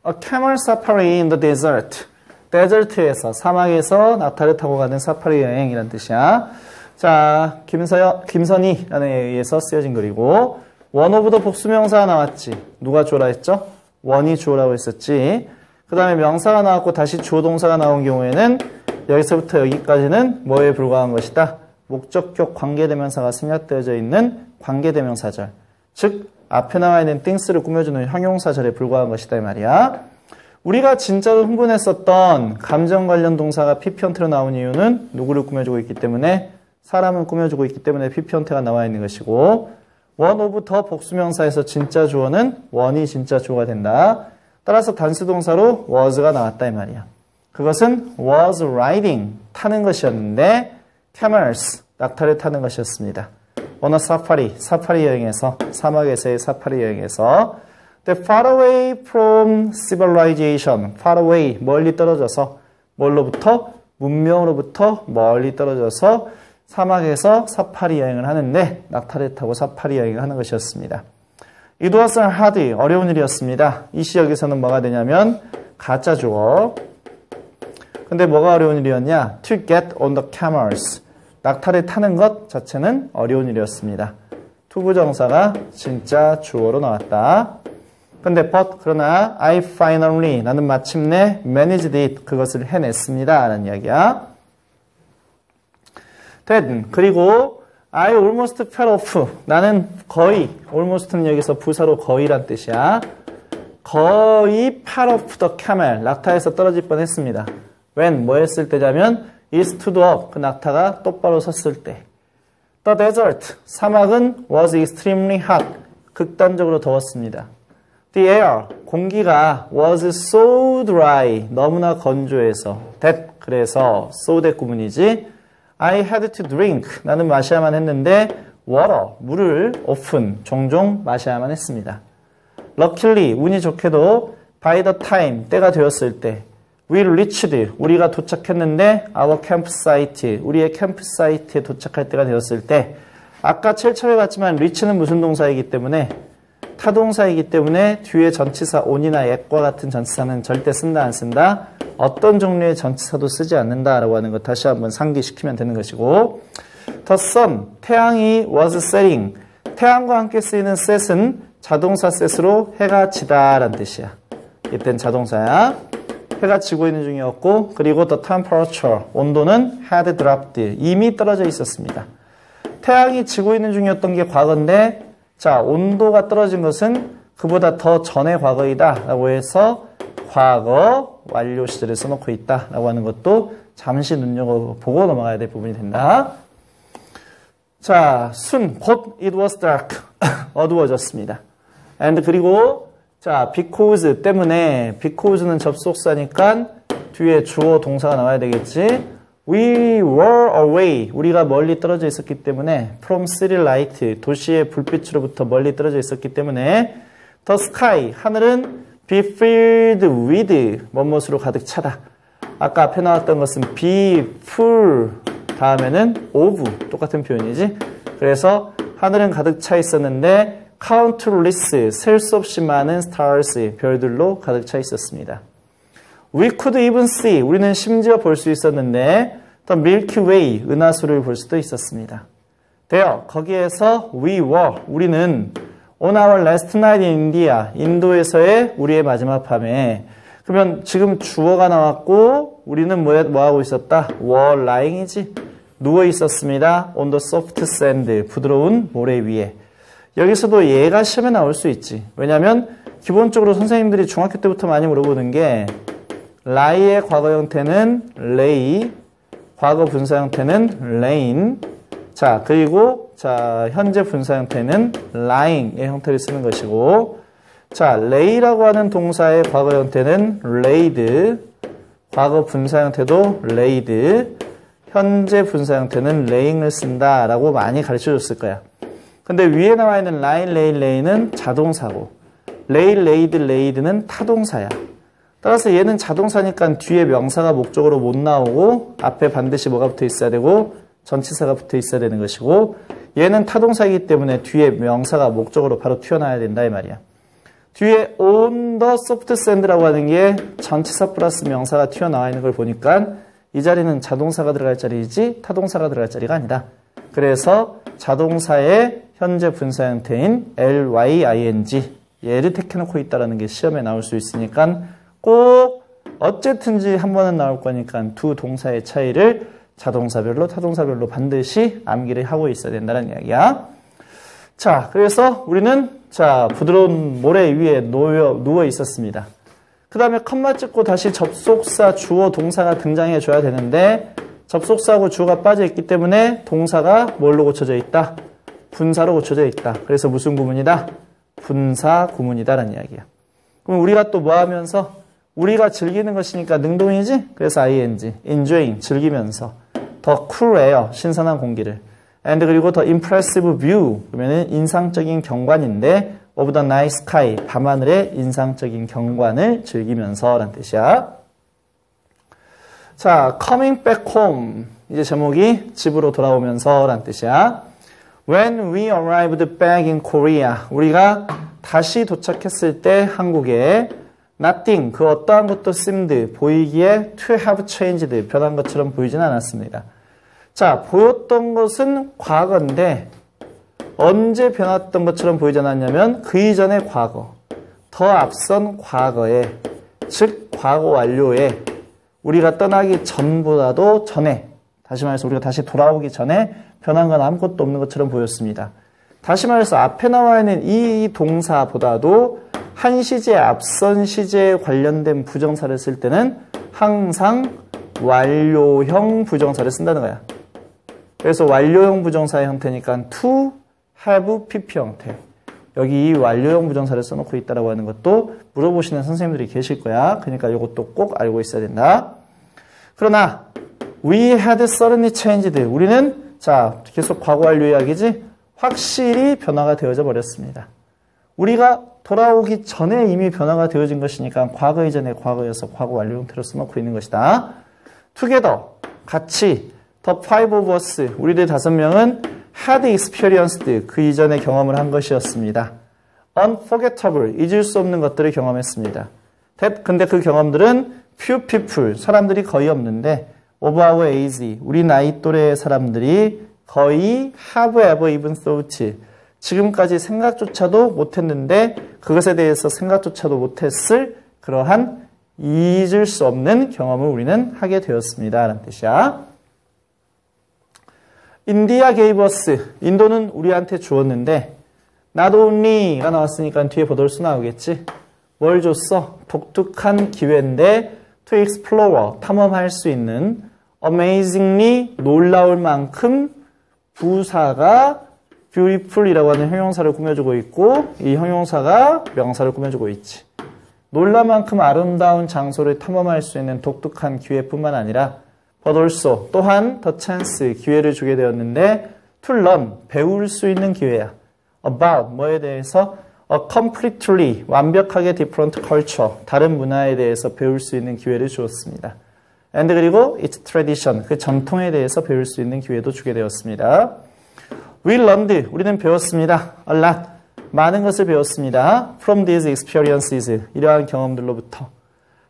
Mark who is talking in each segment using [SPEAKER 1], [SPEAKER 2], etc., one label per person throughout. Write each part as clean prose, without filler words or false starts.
[SPEAKER 1] A camel safari in the desert. 데저트에서, 사막에서 낙타를 타고 가는 사파리 여행이란 뜻이야. 자, 김선희라는 애에 의해서 쓰여진 글이고, 원 오브 더 복수명사가 나왔지. 누가 주어라 했죠? 원이 주어라고 했었지. 그 다음에 명사가 나왔고 다시 주어 동사가 나온 경우에는 여기서부터 여기까지는 뭐에 불과한 것이다? 목적격 관계대명사가 생략되어져 있는 관계대명사절. 즉 앞에 나와 있는 things를 꾸며주는 형용사절에 불과한 것이다 이 말이야. 우리가 진짜로 흥분했었던 감정 관련 동사가 PP 형태로 나온 이유는 누구를 꾸며주고 있기 때문에? 사람을 꾸며주고 있기 때문에 PP 형태가 나와 있는 것이고, 원 오브 더 복수명사에서 진짜 주어는 원이 진짜 주어가 된다. 따라서 단수 동사로 was가 나왔다 이 말이야. 그것은 was riding, 타는 것이었는데 camels, 낙타를 타는 것이었습니다. on a safari, 사파리 여행에서, 사막에서의 사파리 여행에서 the far away from civilization, far away, 멀리 떨어져서, 뭘로부터? 문명으로부터 멀리 떨어져서 사막에서 사파리 여행을 하는데 낙타를 타고 사파리 여행을 하는 것이었습니다. It was hard, 어려운 일이었습니다. 이 시 여기서는 뭐가 되냐면 가짜 주어. 근데 뭐가 어려운 일이었냐? To get on the camels. 낙타를 타는 것 자체는 어려운 일이었습니다. 투부정사가 진짜 주어로 나왔다. 근데 그러나 I finally, 나는 마침내 managed it, 그것을 해냈습니다 라는 이야기야. then, 그리고 I almost fell off, 나는 거의, almost는 여기서 부사로 거의란 뜻이야. 거의 fell off the camel, 낙타에서 떨어질 뻔했습니다. when, 뭐 했을 때냐면 it stood up, 그 낙타가 똑바로 섰을 때. The desert, 사막은 was extremely hot, 극단적으로 더웠습니다. The air, 공기가 was so dry, 너무나 건조해서. that, 그래서 so that 구문이지. I had to drink, 나는 마셔야만 했는데 water, 물을 often, 종종 마셔야만 했습니다. Luckily, 운이 좋게도 by the time, 때가 되었을 때 we reached, 우리가 도착했는데 our campsite, 우리의 캠프사이트에 도착할 때가 되었을 때 아까 제일 처음에 봤지만 reach는 무슨 동사이기 때문에 타동사이기 때문에 뒤에 전치사 on이나 at과 같은 전치사는 절대 쓴다 안 쓴다? 어떤 종류의 전치사도 쓰지 않는다라고 하는 것 다시 한번 상기시키면 되는 것이고, The sun, 태양이 was setting, 태양과 함께 쓰이는 set은 자동사 set으로 해가 지다라는 뜻이야. 이땐 자동사야. 해가 지고 있는 중이었고, 그리고 the temperature, 온도는 had dropped, 이미 떨어져 있었습니다. 태양이 지고 있는 중이었던 게 과거인데, 자, 온도가 떨어진 것은 그보다 더 전의 과거이다 라고 해서 과거 완료 시제를 써놓고 있다 라고 하는 것도 잠시 눈여겨보고 넘어가야 될 부분이 된다. 자, 곧 it was dark, 어두워졌습니다. and 그리고 자, because 때문에, because는 접속사니까 뒤에 주어 동사가 나와야 되겠지. We were away, 우리가 멀리 떨어져 있었기 때문에 from city light, 도시의 불빛으로부터 멀리 떨어져 있었기 때문에 the sky, 하늘은 be filled with, 뭐뭇으로 가득 차다. 아까 앞에 나왔던 것은 be full, 다음에는 of, 똑같은 표현이지. 그래서 하늘은 가득 차 있었는데 countless, 셀 수 없이 많은 stars, 별들로 가득 차 있었습니다. We could even see, 우리는 심지어 볼 수 있었는데 the Milky Way, 은하수를 볼 수도 있었습니다. There, 거기에서 we were, 우리는 on our last night in India, 인도에서의 우리의 마지막 밤에. 그러면 지금 주어가 나왔고 우리는 뭐 하고 있었다? were lying이지. 누워 있었습니다. on the soft sand, 부드러운 모래 위에. 여기서도 얘가 시험에 나올 수 있지. 왜냐하면 기본적으로 선생님들이 중학교 때부터 많이 물어보는 게 lie의 과거 형태는 lay, 과거 분사 형태는 lain. 자, 그리고 자, 현재 분사 형태는 lying의 형태를 쓰는 것이고, 자, lay라고 하는 동사의 과거 형태는 laid, 과거 분사 형태도 laid, 현재 분사 형태는 laying을 쓴다라고 많이 가르쳐 줬을 거야. 근데 위에 나와 있는 line, lay, lay는 자동사고 lay, laid, laid는 타동사야. 따라서 얘는 자동사니까 뒤에 명사가 목적으로 못 나오고 앞에 반드시 뭐가 붙어 있어야 되고 전치사가 붙어 있어야 되는 것이고, 얘는 타동사이기 때문에 뒤에 명사가 목적으로 바로 튀어나와야 된다 이 말이야. 뒤에 on the soft sand라고 하는 게 전치사 플러스 명사가 튀어나와 있는 걸 보니까 이 자리는 자동사가 들어갈 자리이지 타동사가 들어갈 자리가 아니다. 그래서 자동사의 현재 분사 형태인 lying 얘를 택해놓고 있다는 게 시험에 나올 수 있으니까 꼭 어쨌든지 한 번은 나올 거니까 두 동사의 차이를 자동사별로 타동사별로 반드시 암기를 하고 있어야 된다는 이야기야. 자, 그래서 우리는 자 부드러운 모래 위에 누워 있었습니다. 그 다음에 컴마 찍고 다시 접속사, 주어, 동사가 등장해 줘야 되는데 접속사하고 주어가 빠져 있기 때문에 동사가 뭘로 고쳐져 있다? 분사로 고쳐져 있다. 그래서 무슨 구문이다? 분사 구문이다라는 이야기야. 그럼 우리가 또 뭐 하면서? 우리가 즐기는 것이니까 능동이지? 그래서 ing, enjoying, 즐기면서. the cool air, 신선한 공기를. and 그리고 the impressive view, 그러면은 인상적인 경관인데 of the night sky, 밤하늘의 인상적인 경관을 즐기면서 라는 뜻이야. 자, coming back home. 이제 제목이 집으로 돌아오면서 라는 뜻이야. When we arrived back in Korea. 우리가 다시 도착했을 때 한국에 nothing, 그 어떠한 것도 seemed, 보이기에 to have changed, 변한 것처럼 보이진 않았습니다. 자, 보였던 것은 과거인데 언제 변했던 것처럼 보이지 않았냐면 그 이전의 과거, 더 앞선 과거에, 즉 과거 완료에 우리가 떠나기 전보다도 전에, 다시 말해서 우리가 다시 돌아오기 전에 변한 건 아무것도 없는 것처럼 보였습니다. 다시 말해서 앞에 나와 있는 이 동사보다도 한 시제, 앞선 시제에 관련된 부정사를 쓸 때는 항상 완료형 부정사를 쓴다는 거야. 그래서 완료형 부정사의 형태니까 to, have, pp 형태. 여기 이 완료형 부정사를 써놓고 있다라고 하는 것도 물어보시는 선생님들이 계실 거야. 그러니까 이것도 꼭 알고 있어야 된다. 그러나 we had suddenly changed. 우리는 자 계속 과거 완료 이야기지. 확실히 변화가 되어져 버렸습니다. 우리가 돌아오기 전에 이미 변화가 되어진 것이니까 과거 이전의 과거여서 과거 완료 형태로 써놓고 있는 것이다. together, 같이 the five of us, 우리들 5명은 had experienced, 그 이전에 경험을 한 것이었습니다. unforgettable, 잊을 수 없는 것들을 경험했습니다. 근데 그 경험들은 few people, 사람들이 거의 없는데 of our age, 우리 나이 또래의 사람들이 거의 have ever even thought, 지금까지 생각조차도 못했는데 그것에 대해서 생각조차도 못했을 그러한 잊을 수 없는 경험을 우리는 하게 되었습니다. 라는 뜻이야. India gave us, 인도는 우리한테 주었는데 not only가 나왔으니까 뒤에 버돌수 나오겠지. 뭘 줬어? 독특한 기회인데 to explore, 탐험할 수 있는 amazingly, 놀라울 만큼 부사가 beautiful이라고 하는 형용사를 꾸며주고 있고 이 형용사가 명사를 꾸며주고 있지. 놀랄 만큼 아름다운 장소를 탐험할 수 있는 독특한 기회뿐만 아니라 but also, 또한 the chance, 기회를 주게 되었는데 to learn, 배울 수 있는 기회야. about, 뭐에 대해서? a completely, 완벽하게 different culture, 다른 문화에 대해서 배울 수 있는 기회를 주었습니다. and 그리고 its tradition, 그 전통에 대해서 배울 수 있는 기회도 주게 되었습니다. We learned, 우리는 배웠습니다. a lot, 많은 것을 배웠습니다. from these experiences, 이러한 경험들로부터.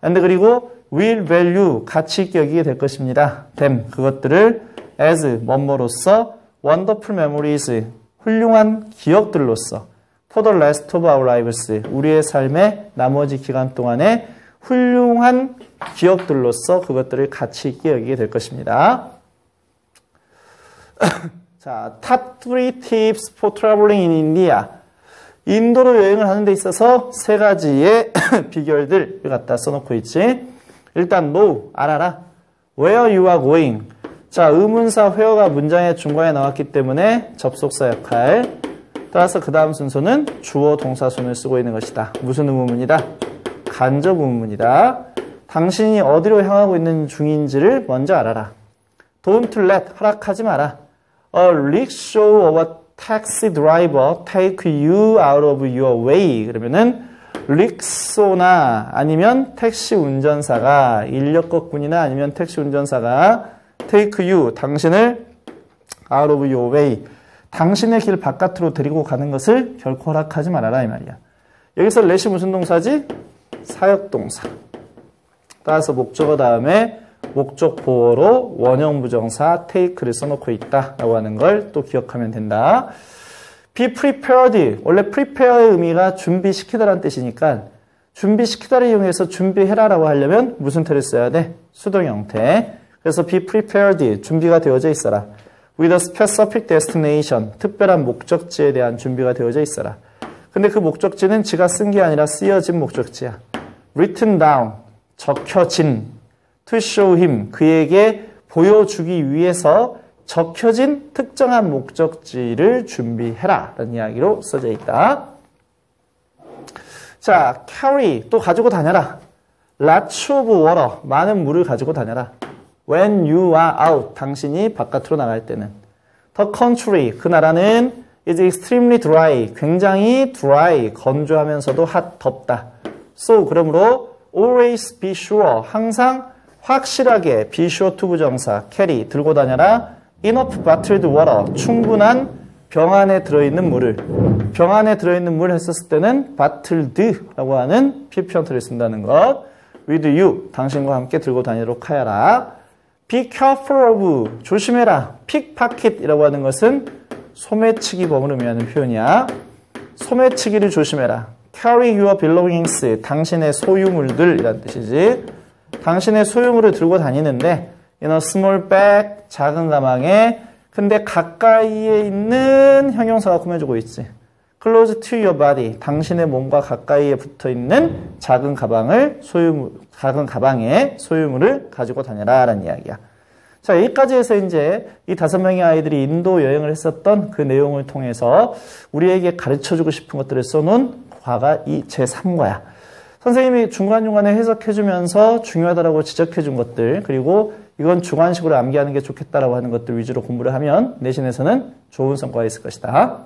[SPEAKER 1] and 그리고 will value, 가치 있게 여기게 될 것입니다. them, 그것들을 as, 뭐뭐로서 wonderful memories, 훌륭한 기억들로서 for the rest of our lives, 우리의 삶의 나머지 기간 동안에 훌륭한 기억들로서 그것들을 가치 있게 여기게 될 것입니다. 자, top 3 tips for traveling in India. 인도로 여행을 하는 데 있어서 3가지의 비결들을 갖다 써놓고 있지. 일단 know, 알아라. where you are going. 자, 의문사 where가 문장의 중간에 나왔기 때문에 접속사 역할. 따라서 그 다음 순서는 주어 동사순을 쓰고 있는 것이다. 무슨 의문문이다? 간접 의문문이다. 당신이 어디로 향하고 있는 중인지를 먼저 알아라. Don't let, 허락하지 마라. A rickshaw or a taxi driver take you out of your way. 그러면은 릭소나 아니면 택시 운전사가, 인력거꾼이나 아니면 택시 운전사가 take you, 당신을 out of your way, 당신의 길 바깥으로 데리고 가는 것을 결코 허락하지 말아라 이 말이야. 여기서 let이 무슨 동사지? 사역동사. 따라서 목적어 다음에 목적 보어로 원형 부정사 take를 써놓고 있다라고 하는 걸 또 기억하면 된다. be prepared. 원래 prepare의 의미가 준비시키다라는 뜻이니까 준비시키다를 이용해서 준비해라라고 하려면 무슨 태를 써야 돼? 수동 형태. 그래서 be prepared. 준비가 되어져 있어라. with a specific destination. 특별한 목적지에 대한 준비가 되어져 있어라. 근데 그 목적지는 지가 쓴 게 아니라 쓰여진 목적지야. written down. 적혀진. to show him. 그에게 보여주기 위해서 적혀진 특정한 목적지를 준비해라 라는 이야기로 써져 있다. 자, carry. 또 가지고 다녀라. lots of water. 많은 물을 가지고 다녀라. when you are out. 당신이 바깥으로 나갈 때는. the country. 그 나라는 is extremely dry. 굉장히 dry. 건조하면서도 hot. 덥다. so. 그러므로 always be sure. 항상 확실하게 be sure to 부정사 carry 들고 다녀라. enough bottled water. 충분한 병 안에 들어있는 물을. 병 안에 들어있는 물 했었을 때는 bottled라고 하는 필표현태를 쓴다는 것. with you. 당신과 함께 들고 다니도록 하여라. be careful of. 조심해라. pickpocket이라고 하는 것은 소매치기범을 의미하는 표현이야. 소매치기를 조심해라. carry your belongings. 당신의 소유물들이라는 뜻이지. 당신의 소유물을 들고 다니는데 in a small bag. 작은 가방에 근데 가까이에 있는 형용사가 꾸며주고 있지. close to your body. 당신의 몸과 가까이에 붙어있는 작은 가방에 소유물을 가지고 다녀라 라는 이야기야. 자, 여기까지 해서 이제 이 5명의 아이들이 인도 여행을 했었던 그 내용을 통해서 우리에게 가르쳐주고 싶은 것들을 써놓은 과가 이 제3과야. 선생님이 중간중간에 해석해주면서 중요하다라고 지적해준 것들, 그리고 이건 주관식으로 암기하는 게 좋겠다라고 하는 것들 위주로 공부를 하면 내신에서는 좋은 성과가 있을 것이다.